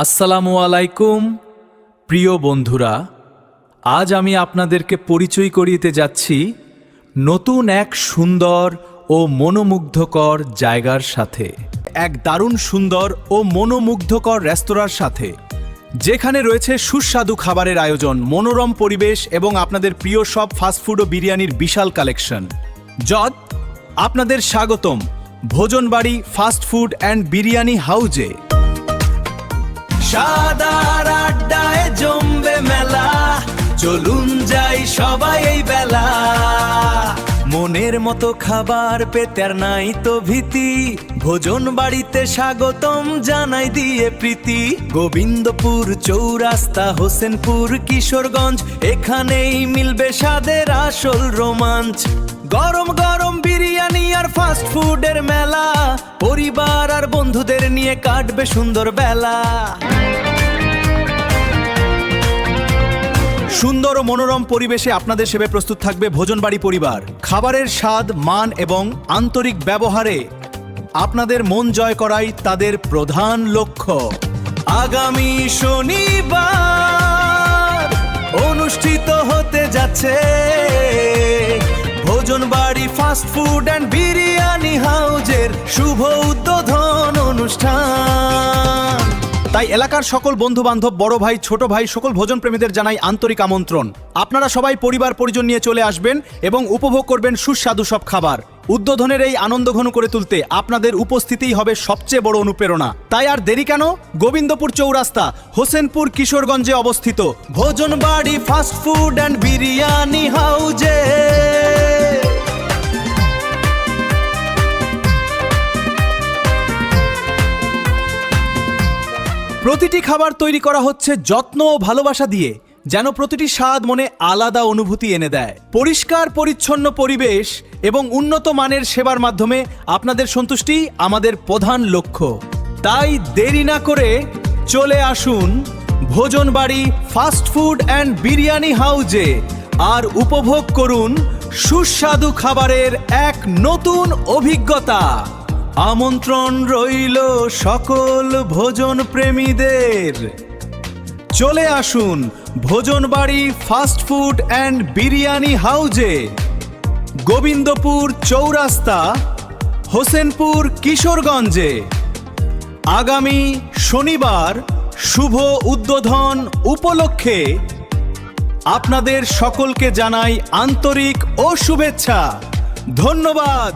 আসসালামু আলাইকুম প্রিয় বন্ধুরা, আজ আমি আপনাদেরকে পরিচয় করিয়ে যাচ্ছি নতুন এক সুন্দর ও মনোমুগ্ধকর জায়গার সাথে, এক দারুণ সুন্দর ও মনোমুগ্ধকর রেস্তোরাঁর সাথে, যেখানে রয়েছে সুস্বাদু খাবারের আয়োজন, মনোরম পরিবেশ এবং আপনাদের প্রিয় সব ফাস্টফুড ও বিরিয়ানির বিশাল কালেকশন। যত আপনাদের স্বাগতম ভোজনবাড়ি ফাস্টফুড অ্যান্ড বিরিয়ানি হাউজে। সাদার আড্ডায় জমবে মেলা, চলুন যাই সবাই এই বেলা। মনের মতো খাবার পেতে আর নাই তো ভীতি, ভোজন বাড়িতে স্বাগতম জানাই দিয়ে প্রীতি। গোবিন্দপুর চৌরাস্তা, হোসেনপুর, কিশোরগঞ্জ, এখানেই মিলবে স্বাদের আসল রোমাঞ্চ। গরম গরম বিরিয়ানি আর ফাস্ট ফুডের মেলা, পরিবার আর বন্ধুদের নিয়ে কাটবে সুন্দর বেলা। সুন্দর ও মনোরম পরিবেশে আপনাদের সেবায় প্রস্তুত থাকবে ভোজনবাড়ি পরিবার। খাবারের স্বাদ, মান এবং আন্তরিক ব্যবহারে আপনাদের মন জয় করাই তাদের প্রধান লক্ষ্য। আগামী শনিবার অনুষ্ঠিত হতে যাচ্ছে ভোজনবাড়ি ফাস্টফুড অ্যান্ড বিরিয়ানি হাউজের শুভ উদ্বোধন অনুষ্ঠান। তাই এলাকার সকল বন্ধু বান্ধব, বড় ভাই, ছোট ভাই, সকল ভোজন প্রেমীদের জানাই আন্তরিক আমন্ত্রণ। আপনারা সবাই পরিবার পরিজন নিয়ে চলে আসবেন এবং উপভোগ করবেন সুস্বাদু সব খাবার। উদ্বোধনের এই আনন্দঘন করে তুলতে আপনাদের উপস্থিতিই হবে সবচেয়ে বড় অনুপ্রেরণা। তাই আর দেরি কেন? গোবিন্দপুর চৌরাস্তা, হোসেনপুর, কিশোরগঞ্জে অবস্থিত ভোজনবাড়ি ফাস্টফুড অ্যান্ড বিরিয়ানি হাউজে। প্রতিটি খাবার তৈরি করা হচ্ছে যত্ন ও ভালোবাসা দিয়ে, যেন প্রতিটি স্বাদ মনে আলাদা অনুভূতি এনে দেয়। পরিষ্কার পরিচ্ছন্ন পরিবেশ এবং উন্নত মানের সেবার মাধ্যমে আপনাদের সন্তুষ্টি আমাদের প্রধান লক্ষ্য। তাই দেরি না করে চলে আসুন ভোজনবাড়ি ফাস্টফুড অ্যান্ড বিরিয়ানি হাউজে আর উপভোগ করুন সুস্বাদু খাবারের এক নতুন অভিজ্ঞতা। আমন্ত্রণ রইল সকল ভোজন প্রেমীদের। চলে আসুন ভোজনবাড়ি ফাস্টফুড অ্যান্ড বিরিয়ানি হাউজে, গোবিন্দপুর চৌরাস্তা, হোসেনপুর, কিশোরগঞ্জে। আগামী শনিবার শুভ উদ্বোধন উপলক্ষে আপনাদের সকলকে জানাই আন্তরিক ও শুভেচ্ছা। ধন্যবাদ।